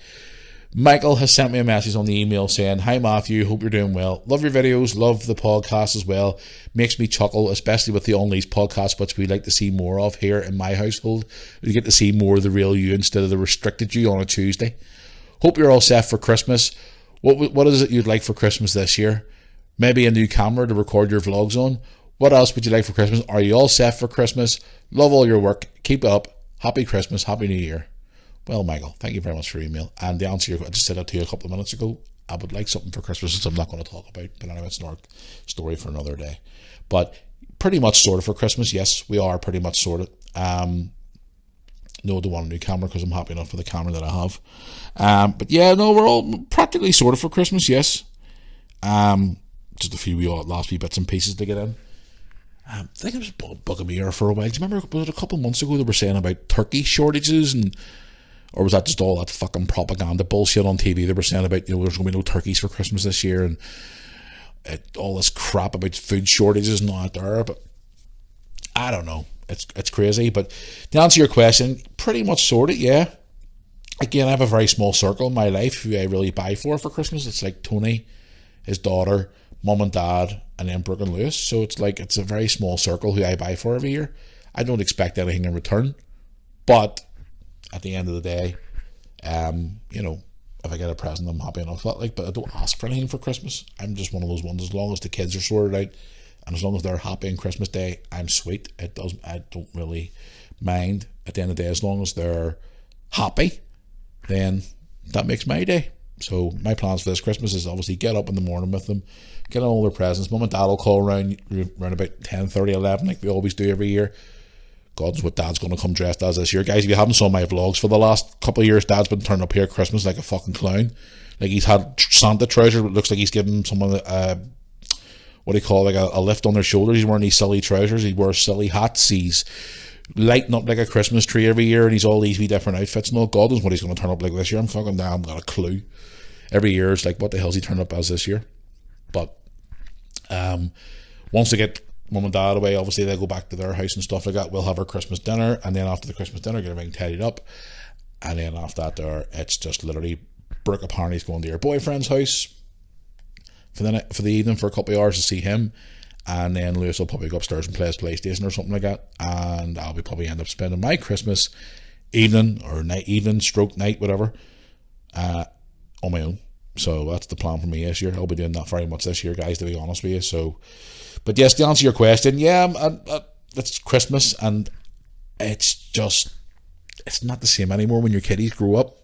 Michael has sent me a message on the email saying, "Hi Matthew, hope you're doing well. Love your videos, love the podcast as well. Makes me chuckle, especially with the Unleashed podcast, which we like to see more of here in my household. We get to see more of the real you instead of the restricted you on a Tuesday. Hope you're all set for Christmas. What is it you'd like for Christmas this year? Maybe a new camera to record your vlogs on. What else would you like for Christmas? Are you all set for Christmas? Love all your work. Keep it up. Happy Christmas. Happy New Year." Well, Michael, thank you very much for your email. And the answer, I just said that to you a couple of minutes ago. I would like something for Christmas, which I'm not going to talk about. But anyway, it's another story for another day. But pretty much sorted for Christmas. Yes, we are pretty much sorted. No, I don't want a new camera because I'm happy enough with the camera that I have. But yeah, no, we're all practically sorted for Christmas, yes. Just a few last few bits and pieces to get in. I think it was bugging me here for a while. Do you remember, was it a couple of months ago they were saying about turkey shortages and Or was that just all that fucking propaganda bullshit on TV they were saying about, there's going to be no turkeys for Christmas this year, and all this crap about food shortages and all that there? But I don't know. It's crazy. But to answer your question, pretty much sorted, yeah. Again, I have a very small circle in my life who I really buy for Christmas. It's like Tony, his daughter, mum and dad, and then Brooke and Lewis. So it's a very small circle who I buy for every year. I don't expect anything in return. But at the end of the day, if I get a present, I'm happy enough with that. But I don't ask for anything for Christmas. I'm just one of those ones. As long as the kids are sorted out, and as long as they're happy on Christmas Day, I'm sweet. I don't really mind. At the end of the day, as long as they're happy, then that makes my day. So my plans for this Christmas is obviously get up in the morning with them, get all their presents. Mum and Dad will call around about 10:30, 11, like we always do every year. God knows what Dad's going to come dressed as this year. Guys, if you haven't saw my vlogs for the last couple of years, Dad's been turning up here at Christmas like a fucking clown. Like he's had Santa trousers, it looks like he's giving someone a lift on their shoulders. He's wearing these silly trousers, he wears silly hats, he's lighting up like a Christmas tree every year, and he's all these wee different outfits and all. God knows what he's going to turn up like this year. I'm fucking down, I've got a clue. Every year it's like, what the hell's he turned up as this year? But once they get Mum and Dad away, obviously they go back to their house and stuff like that. We'll have our Christmas dinner, and then after the Christmas dinner, get everything tidied up, and then after that, it's just literally Brooke apparently is going to her boyfriend's house for the evening for a couple of hours to see him, and then Lewis will probably go upstairs and play his PlayStation or something like that, and I'll probably end up spending my Christmas evening or night, whatever, on my own. So that's the plan for me this year. I'll be doing that very much this year, guys, to be honest with you. So, but yes, to answer your question, yeah, it's Christmas, and it's not the same anymore when your kiddies grow up.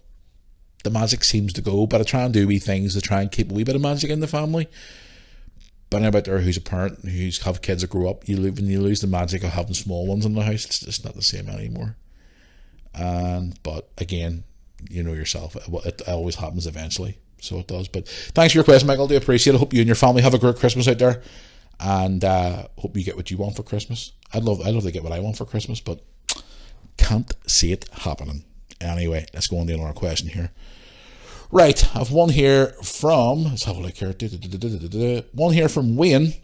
The magic seems to go, but I try and do wee things to try and keep a wee bit of magic in the family. But about there, who's a parent, who's have kids that grow up, when you lose the magic of having small ones in the house, it's just not the same anymore. But again, you know yourself, it always happens eventually. So it does. But thanks for your question, Michael. I do appreciate it. Hope you and your family have a great Christmas out there, and hope you get what you want for Christmas. I'd love to get what I want for Christmas, but can't see it happening. Anyway, let's go on to another question here. Right, I've one here from, let's have a look here. One here from Wayne. It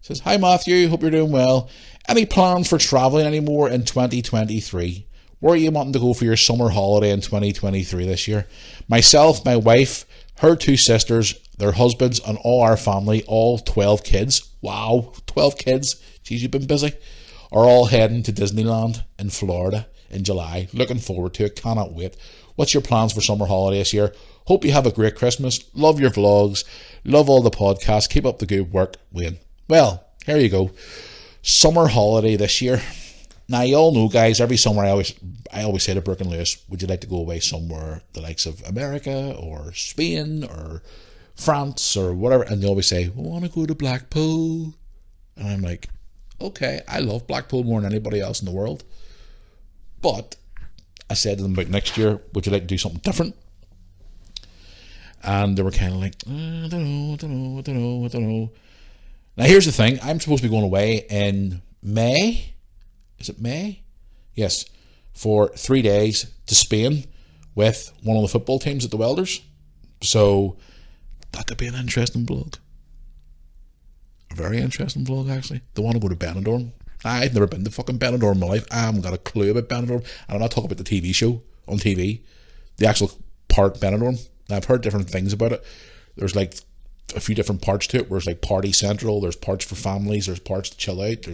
says, hi Matthew, hope you're doing well. Any plans for travelling anymore in 2023? Where are you wanting to go for your summer holiday in 2023 this year? Myself, my wife, her two sisters, their husbands, and all our family, all 12 kids. Wow, 12 kids. Jeez, you've been busy. Are all heading to Disneyland in Florida in July. Looking forward to it. Cannot wait. What's your plans for summer holiday this year? Hope you have a great Christmas. Love your vlogs. Love all the podcasts. Keep up the good work, Wayne. Well, here you go. Summer holiday this year. Now, you all know, guys, every summer I always say to Brooke and Lewis, would you like to go away somewhere the likes of America or Spain or France or whatever? And they always say, I want to go to Blackpool. And I'm like, okay, I love Blackpool more than anybody else in the world. But I said to them about next year, would you like to do something different? And they were kind of like, I don't know. Now, here's the thing. I'm supposed to be going away in May. Is it May? Yes. For 3 days to Spain with one of the football teams at the Welders. So that could be an interesting vlog. A very interesting vlog, actually. They want to go to Benidorm. I've never been to fucking Benidorm in my life. I haven't got a clue about Benidorm. And I'm not talking about the TV show on TV. The actual part Benidorm. Now, I've heard different things about it. There's like a few different parts to it. Where it's like party central. There's parts for families. There's parts to chill out.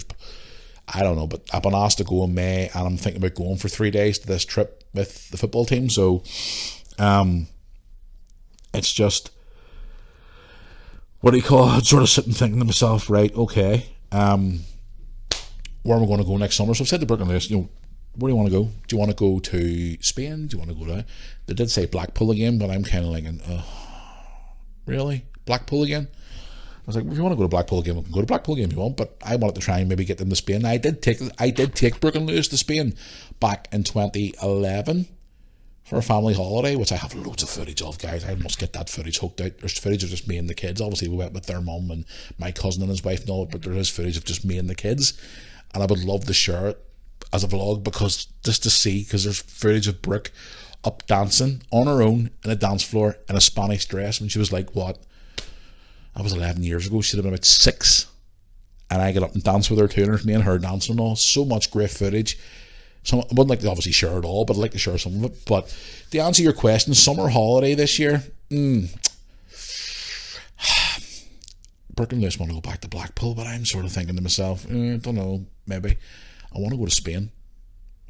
I don't know, but I've been asked to go in May, and I'm thinking about going for 3 days to this trip with the football team. So, it's just, what do you call it? Sort of sitting thinking to myself, right? Okay, where am I going to go next summer? So I've said to Brooke and Lewis, where do you want to go? Do you want to go to Spain? Do you want to go to? They did say Blackpool again, but I'm kind of like, really, Blackpool again? I was like, if you want to go to Blackpool again, we can go to Blackpool again if you want, but I wanted to try and maybe get them to Spain. I did take Brooke and Lewis to Spain back in 2011 for a family holiday, which I have loads of footage of, guys. I must get that footage hooked out. There's footage of just me and the kids. Obviously, we went with their mum and my cousin and his wife and all, but there is footage of just me and the kids, and I would love to share it as a vlog because there's footage of Brooke up dancing on her own in a dance floor in a Spanish dress when she was like, what? That was 11 years ago. She'd have been about 6. And I get up and dance with her too, and me and her dancing and all. So much great footage. I wouldn't like to obviously share it all, but I'd like to share some of it. But to answer your question, summer holiday this year, Brooke and Lewis want to go back to Blackpool, but I'm sort of thinking to myself, don't know, maybe. I want to go to Spain.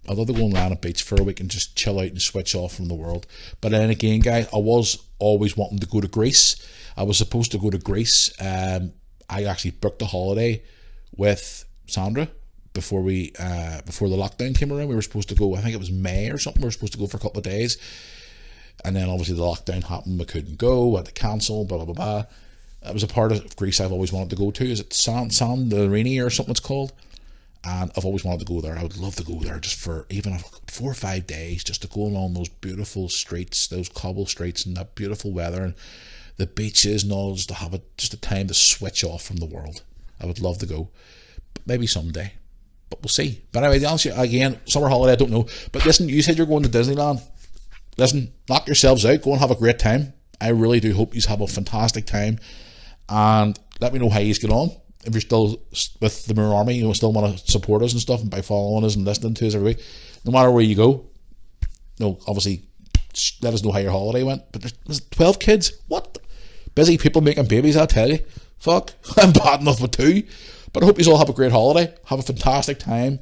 I'd love to go and land at beach for a week and just chill out and switch off from the world. But then again, guys, I was always wanting to go to Greece. I was supposed to go to Greece. I actually booked a holiday with Sandra before the lockdown came around. We were supposed to go, I think it was May or something. We were supposed to go for a couple of days. And then obviously the lockdown happened. We couldn't go. I had to cancel, blah, blah, blah, blah. That was a part of Greece I've always wanted to go to. Is it Santorini or something it's called? And I've always wanted to go there. I would love to go there just for even 4 or 5 days, just to go along those beautiful streets, those cobble streets, and that beautiful weather and the beaches and all, just to have just a time to switch off from the world. I would love to go. But maybe someday. But we'll see. But anyway, to answer you again, summer holiday, I don't know. But listen, you said you're going to Disneyland. Listen, knock yourselves out. Go and have a great time. I really do hope you have a fantastic time. And let me know how you get on. If you're still with the Moore Army, you still want to support us and stuff, and by following us and listening to us every week, no matter where you go, obviously, let us know how your holiday went. But there's 12 kids. What? Busy people making babies, I tell you. Fuck. I'm bad enough with 2. But I hope you all have a great holiday. Have a fantastic time.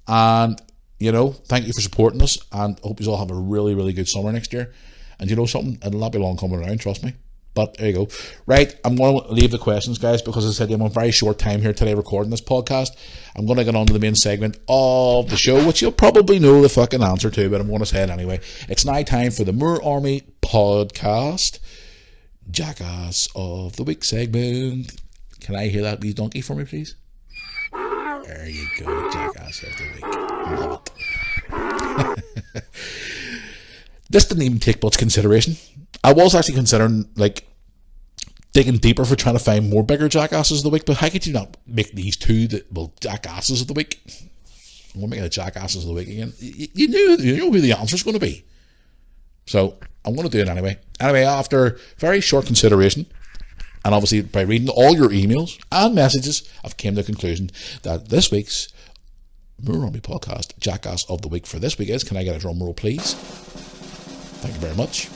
And, thank you for supporting us. And I hope you all have a really, really good summer next year. And you know something? It'll not be long coming around, trust me. But there you go. Right, I'm going to leave the questions, guys, because as I said, I'm on a very short time here today recording this podcast. I'm going to get on to the main segment of the show, which you'll probably know the fucking answer to, but I'm going to say it anyway. It's now time for the Moore Army podcast Jackass of the Week segment. Can I hear that wee donkey for me, please? There you go, Jackass of the Week. Love it. This didn't even take much consideration. I was actually considering, digging deeper for trying to find more bigger jackasses of the week, but how could you not make these 2 jackasses of the week? I'm going to make it a jackasses of the week again. You know who the answer is going to be. So, I'm going to do it anyway. Anyway, after very short consideration, and obviously by reading all your emails and messages, I've came to the conclusion that this week's Moore Army podcast Jackass of the Week for this week is, can I get a drum roll, please? Thank you very much.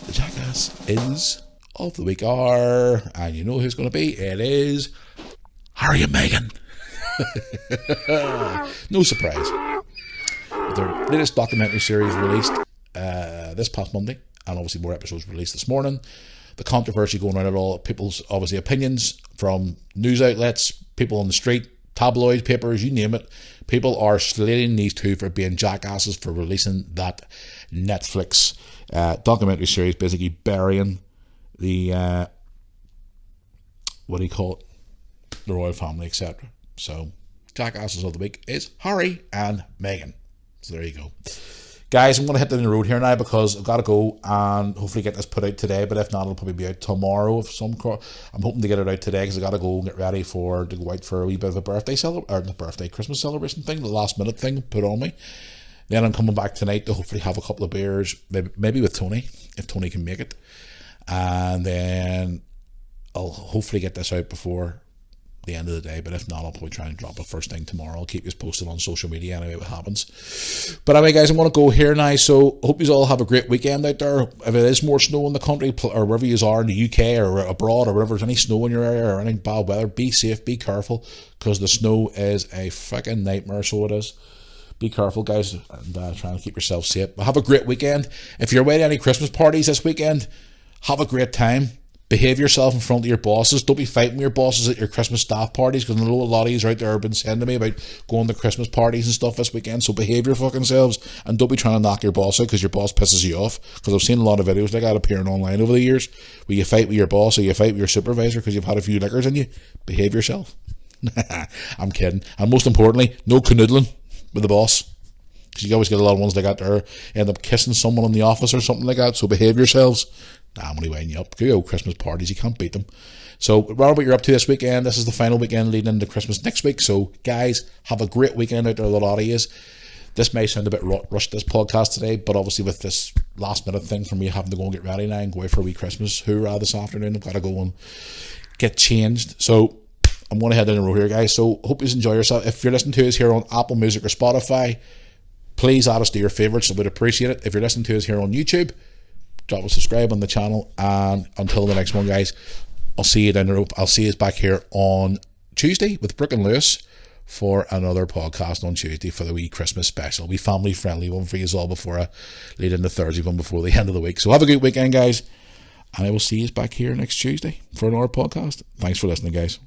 The Jackass of the week and you know who's going to be? It is Harry and Meghan. No surprise. Their latest documentary series released this past Monday, and obviously more episodes released this morning. The controversy going around it all, people's obviously opinions from news outlets, people on the street, tabloid papers, you name it. People are slating these 2 for being jackasses for releasing that Netflix documentary series, basically burying the the royal family, etc. So, jackasses of the week is Harry and Meghan. So there you go. Guys, I'm going to hit the road here now because I've got to go and hopefully get this put out today, but if not, it'll probably be out tomorrow. I'm hoping to get it out today because I've got to go and get ready to go out for a wee bit of a Christmas celebration thing, the last minute thing put on me. Then I'm coming back tonight to hopefully have a couple of beers, maybe with Tony, if Tony can make it. And then I'll hopefully get this out before the end of the day, but if not, I'll probably try and drop it first thing tomorrow. I'll keep you posted on social media anyway what happens. But anyway, guys, I'm going to go here now, so hope you all have a great weekend out there. If it is more snow in the country, or wherever you are in the UK or abroad, or wherever there's any snow in your area or any bad weather, be safe, be careful, because the snow is a freaking nightmare, so it is. Be careful, guys, and try and keep yourself safe. But have a great weekend. If you're away to any Christmas parties this weekend, have a great time. Behave yourself in front of your bosses. Don't be fighting with your bosses at your Christmas staff parties, because I know a lot of you out there have been saying to me about going to Christmas parties and stuff this weekend. So behave your fucking selves, and don't be trying to knock your boss out because your boss pisses you off. Because I've seen a lot of videos like that appearing online over the years where you fight with your boss or you fight with your supervisor because you've had a few liquors in you. Behave yourself. I'm kidding. And most importantly, no canoodling with the boss, because you always get a lot of ones like that there end up kissing someone in the office or something like that. So behave yourselves. I'm only winding you up. Go Christmas parties, you can't beat them. So whatever you're up to this weekend, this is the final weekend leading into Christmas next week. So guys, have a great weekend out there, a lot of you. This may sound a bit rushed, this podcast today, but obviously with this last minute thing for me having to go and get ready now and go out for a wee Christmas hoorah this afternoon, I've got to go and get changed. So I'm going to head down the road here, guys. So hope you enjoy yourself. If you're listening to us here on Apple Music or Spotify, please add us to your favourites. I would appreciate it. If you're listening to us here on YouTube, drop a subscribe on the channel. And until the next one, guys, I'll see you down the road. I'll see you back here on Tuesday with Brooke and Lewis for another podcast on Tuesday for the wee Christmas special. We family friendly one for you all before I lead into Thursday one before the end of the week. So have a good weekend, guys. And I will see you back here next Tuesday for another podcast. Thanks for listening, guys.